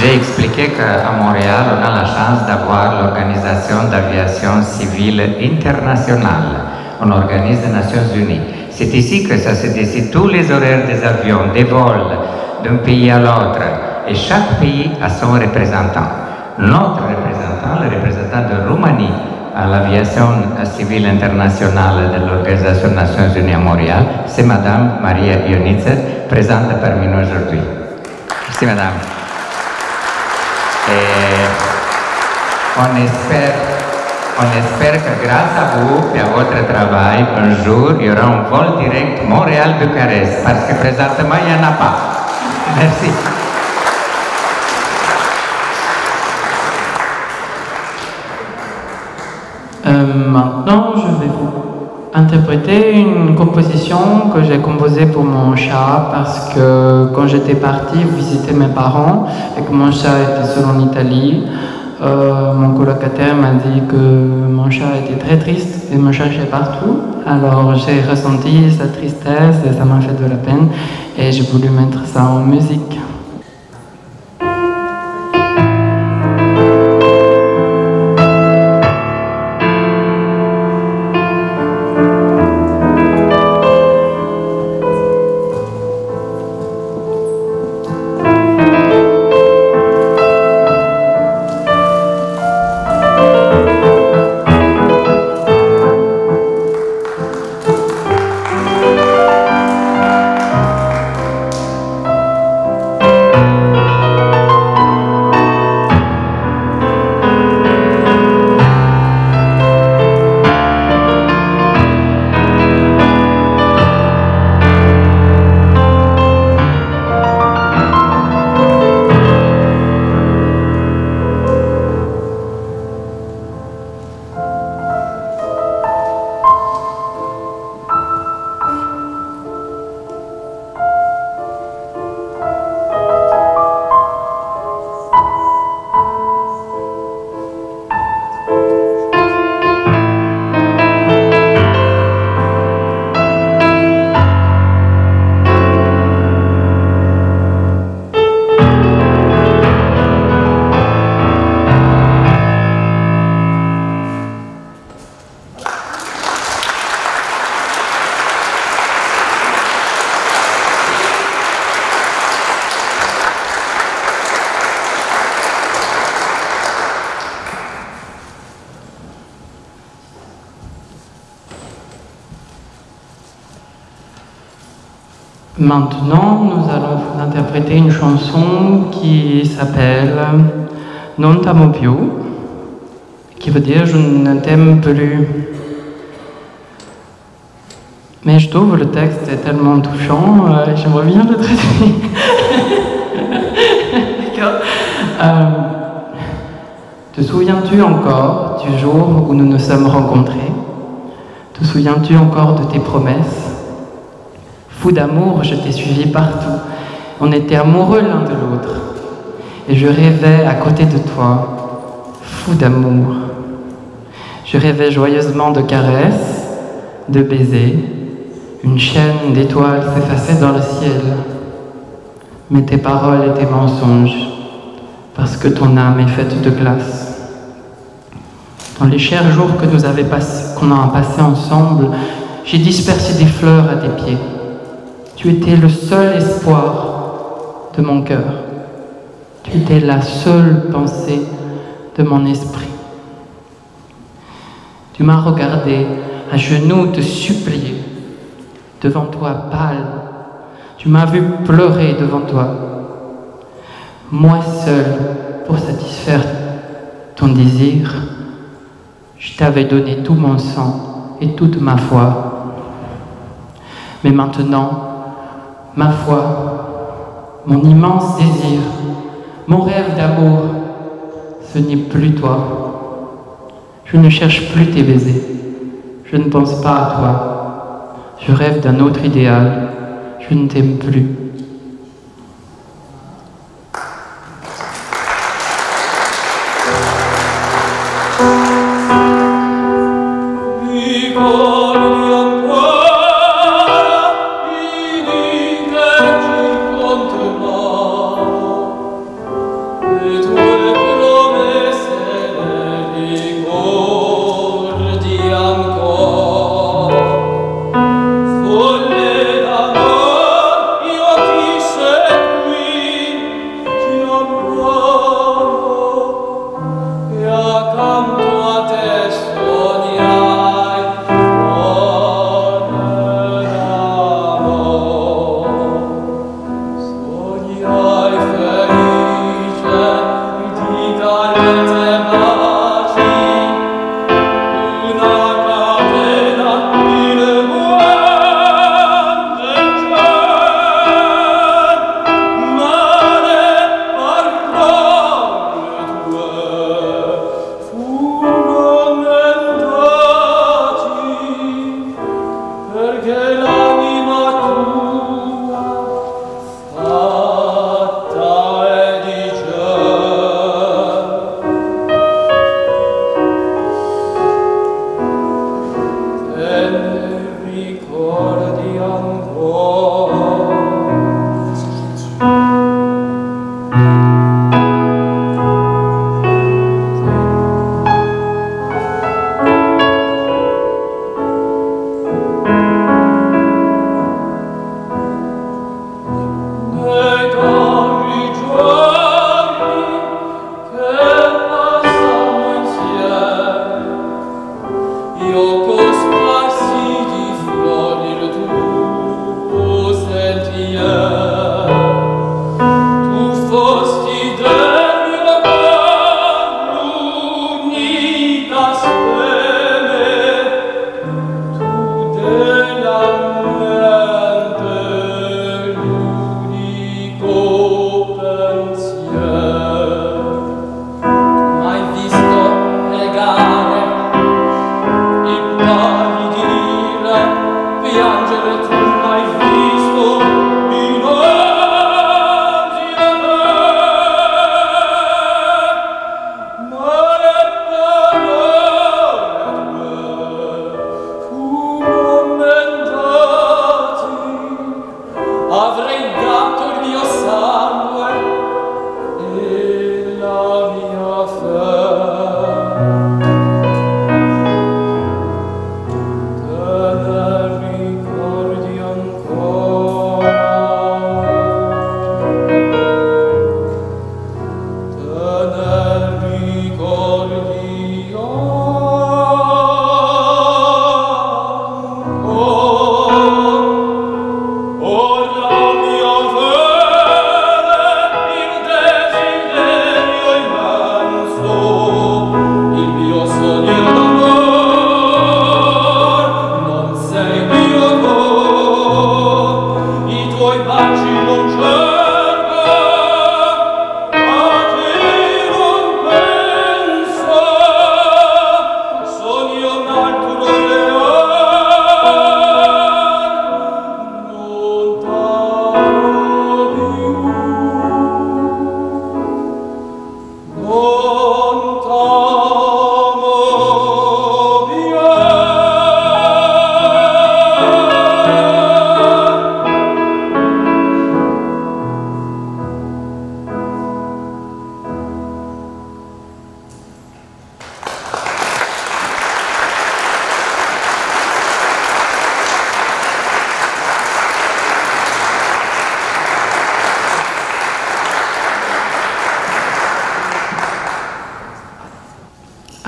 J'ai expliqué qu'à Montréal, on a la chance d'avoir l'Organisation d'aviation civile internationale. On organise les Nations Unies. C'est ici que ça se décide tous les horaires des avions, des vols, d'un pays à l'autre. Et chaque pays a son représentant. Notre représentant, le représentant de Roumanie à l'aviation civile internationale de l'Organisation des Nations Unies à Montréal, c'est Madame Maria Ioniță, présente parmi nous aujourd'hui. Merci Madame. Et on espère que grâce à vous et à votre travail, un jour, il y aura un vol direct Montréal-Bucarest, parce que présentement, il n'y en a pas. Merci. Maintenant, je vais vous interpréter une composition que j'ai composée pour mon chat parce que quand j'étais partie visiter mes parents et que mon chat était seul en Italie, mon colocataire m'a dit que mon chat était très triste et me cherchait partout. Alors j'ai ressenti sa tristesse et ça m'a fait de la peine et j'ai voulu mettre ça en musique. Maintenant, nous allons vous interpréter une chanson qui s'appelle Non t'amo più, qui veut dire je ne t'aime plus. Mais je trouve le texte est tellement touchant, j'aimerais bien le traduire. D'accord. Te souviens-tu encore du jour où nous nous sommes rencontrés? Te souviens-tu encore de tes promesses? Fou d'amour, je t'ai suivi partout. On était amoureux l'un de l'autre. Et je rêvais à côté de toi, fou d'amour. Je rêvais joyeusement de caresses, de baisers. Une chaîne d'étoiles s'effaçait dans le ciel. Mais tes paroles étaient mensonges, parce que ton âme est faite de glace. Dans les chers jours qu'on a passés ensemble, j'ai dispersé des fleurs à tes pieds. Tu étais le seul espoir de mon cœur. Tu étais la seule pensée de mon esprit. Tu m'as regardé à genoux te supplier, devant toi pâle. Tu m'as vu pleurer devant toi. Moi seul, pour satisfaire ton désir, je t'avais donné tout mon sang et toute ma foi. Mais maintenant, ma foi, mon immense désir, mon rêve d'amour, ce n'est plus toi. Je ne cherche plus tes baisers. Je ne pense pas à toi. Je rêve d'un autre idéal. Je ne t'aime plus.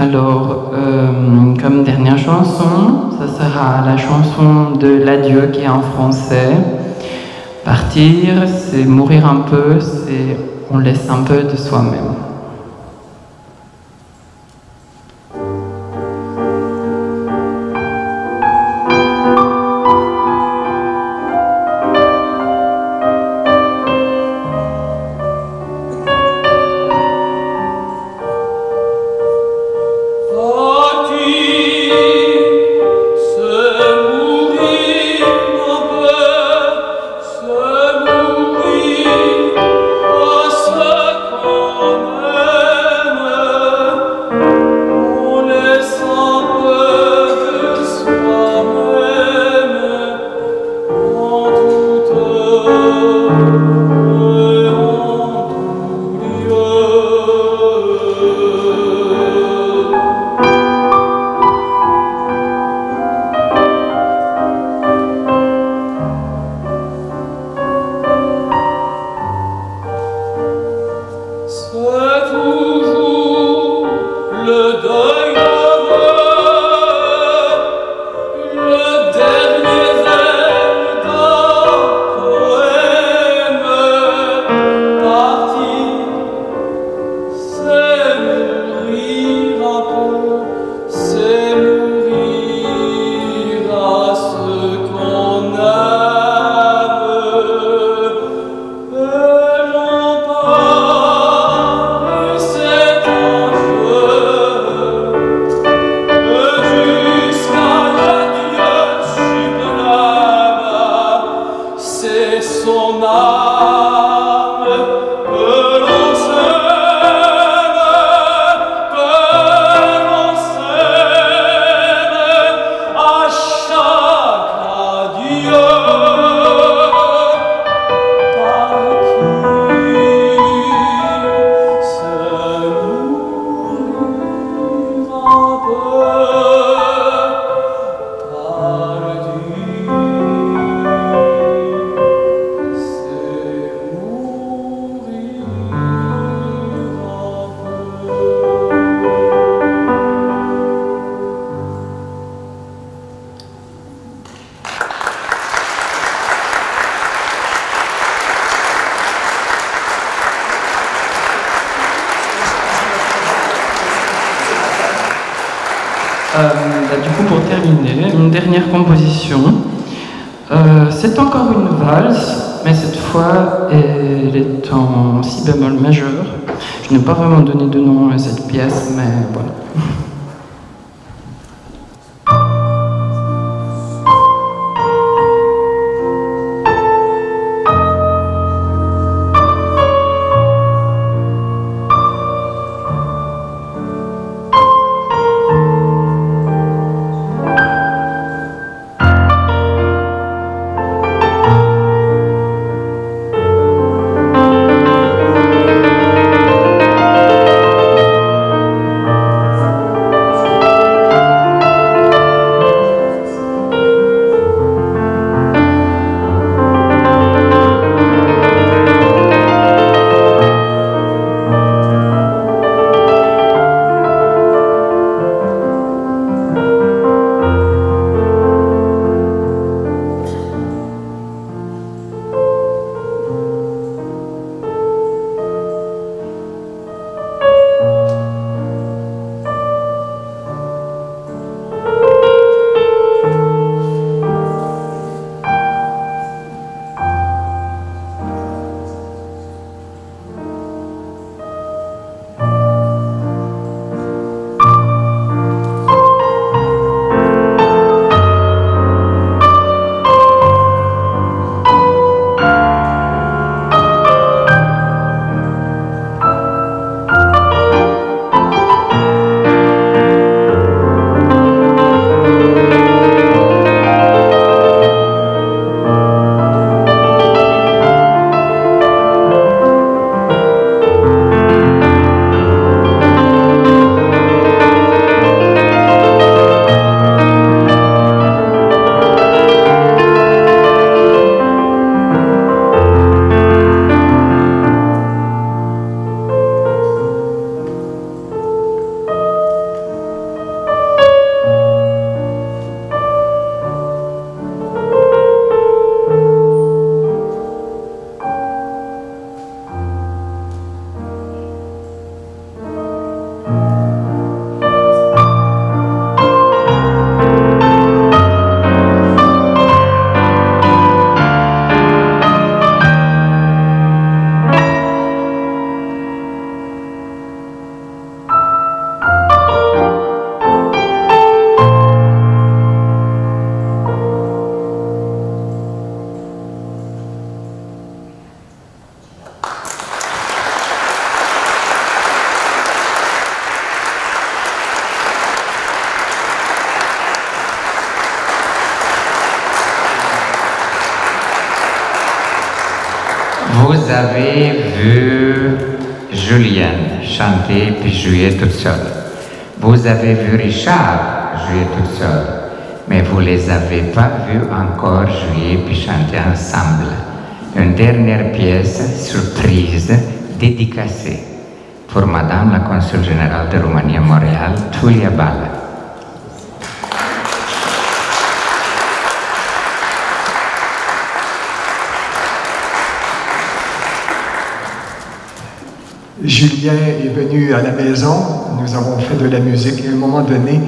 Alors, comme dernière chanson, ça sera la chanson de l'adieu qui est en français. Partir, c'est mourir un peu, c'est on laisse un peu de soi-même. Du coup, pour terminer, une dernière composition. C'est encore une valse, mais cette fois, elle est en si bémol majeur. Je n'ai pas vraiment donné de nom à cette pièce, mais voilà. Vous avez vu Julienne chanter puis jouer toute seule. Vous avez vu Richard jouer toute seule. Mais vous ne les avez pas vus encore jouer puis chanter ensemble. Une dernière pièce surprise dédicacée pour Madame la Consul Générale de Roumanie à Montréal, Tulia Bala. Julien est venu à la maison, nous avons fait de la musique et à un moment donné,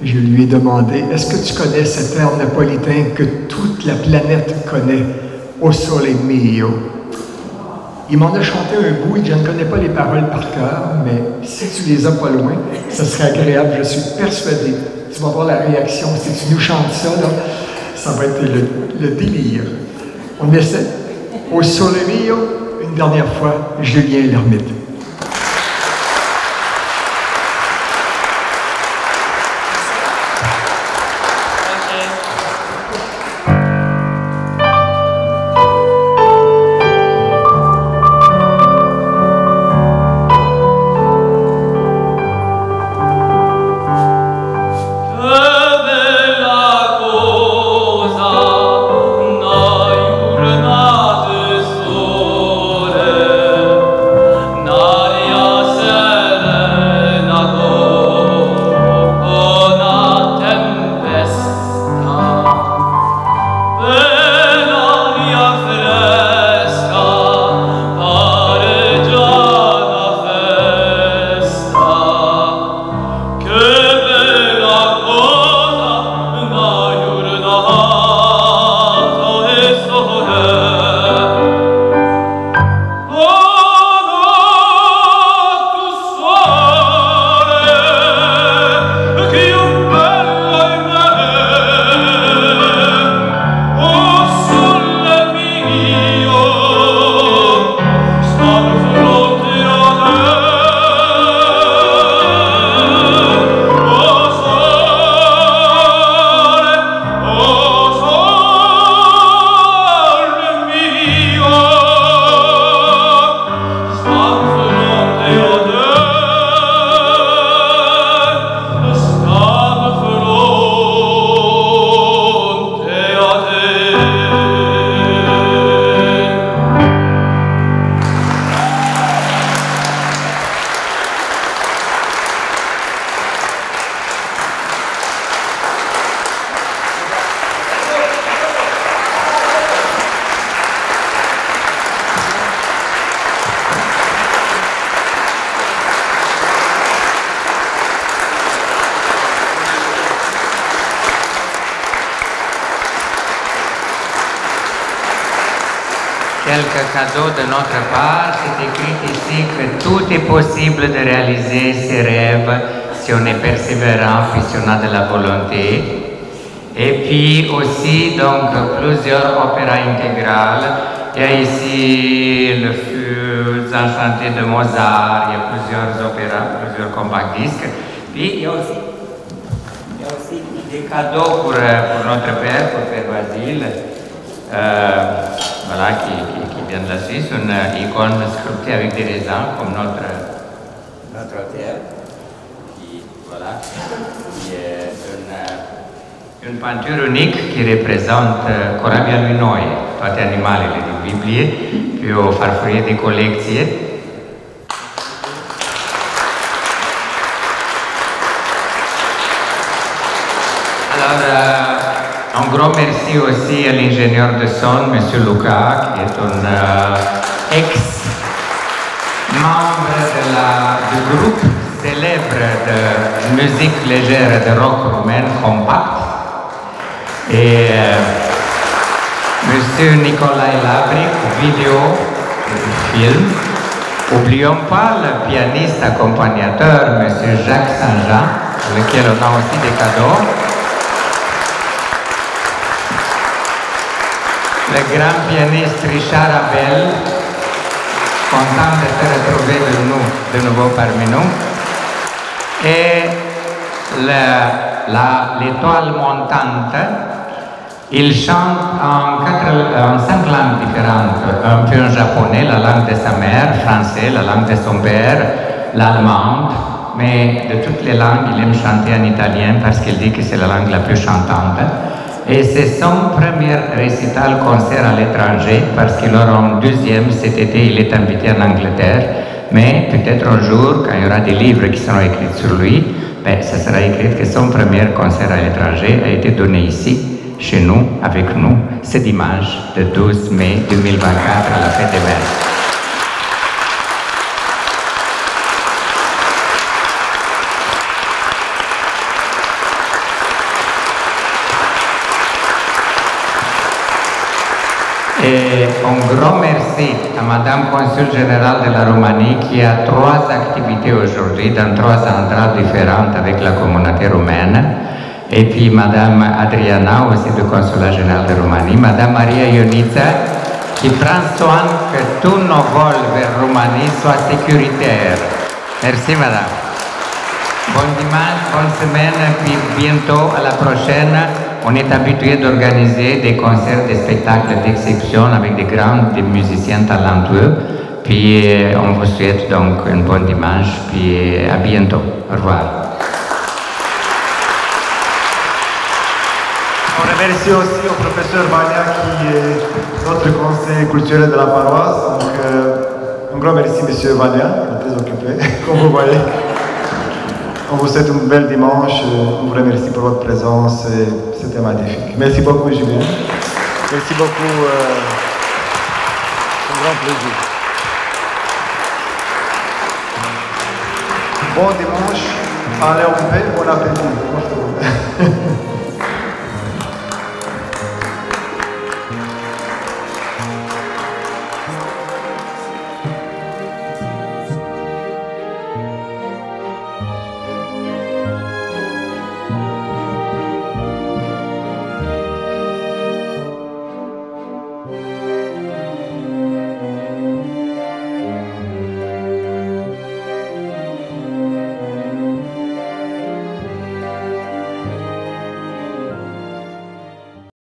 je lui ai demandé « Est-ce que tu connais cet air napolitain que toute la planète connaît, O Sole Mio ?» Il m'en a chanté un bout et je ne connais pas les paroles par cœur, mais si tu les as pas loin, ça serait agréable, je suis persuadé. Tu vas voir la réaction, si tu nous chantes ça, là, ça va être le délire. On essaie. O Sole Mio, une dernière fois, Julien l'Ermite. Quelques cadeaux de notre part, c'est écrit ici que tout est possible de réaliser ses rêves si on est persévérant, puis si on a de la volonté. Et puis aussi, donc, plusieurs opéras intégrales. Il y a ici le Fus enchanté de Mozart, il y a plusieurs opéras, plusieurs compacts disques. Puis il y a aussi des cadeaux pour notre père, pour Père Basile. Voilà, qui vient de la Suisse, une icône sculptée avec des raisins comme notre auteur. Voilà, qui est une peinture unique qui représente Corabia lui noi, toate animalele din Biblie, puis o farfurie de colecție. Alors, un grand merci aussi à l'ingénieur de son, M. Luca, qui est un ex-membre du groupe célèbre de musique légère et de rock roumaine, Compact. Et M. Nicolae Labric, vidéo et film. N'oublions pas le pianiste accompagnateur, M. Jacques Saint-Jean, pour lequel on a aussi des cadeaux. Le grand pianiste Richard Abel, content de te retrouver de nouveau parmi nous. Et l'étoile montante, Il chante en 5 langues différentes, un peu en japonais, la langue de sa mère, français, la langue de son père, l'allemande, mais de toutes les langues, il aime chanter en italien parce qu'il dit que c'est la langue la plus chantante. Et c'est son premier récital concert à l'étranger parce qu'il aura un deuxième cet été, il est invité en Angleterre. Mais peut-être un jour, quand il y aura des livres qui seront écrits sur lui, ben, ça sera écrit que son premier concert à l'étranger a été donné ici, chez nous, avec nous, ce dimanche, le 12 mai 2024, à la Fête des Mères. Et un grand merci à Madame Consul Générale de la Roumanie qui a 3 activités aujourd'hui dans 3 endroits différents avec la communauté roumaine. Et puis Madame Adriana, aussi du Consulat Général de Roumanie, Madame Maria Ionita, qui prend soin que tous nos vols vers Roumanie soient sécuritaires. Merci Madame. Bon dimanche, bonne semaine, puis bientôt à la prochaine. On est habitué d'organiser des concerts, des spectacles d'exception avec des grands des musiciens talentueux. Puis on vous souhaite donc un bon dimanche, puis à bientôt. Au revoir. On remercie aussi au professeur Vania qui est notre conseiller culturel de la paroisse. Donc, un grand merci, monsieur Vania, il est très occupé, comme vous voyez. On vous souhaite un bel dimanche. On vous remercie pour votre présence. C'était magnifique. Merci beaucoup, Julien. Merci beaucoup. Un grand plaisir. Bon dimanche. Allez, on paix. Bon appétit.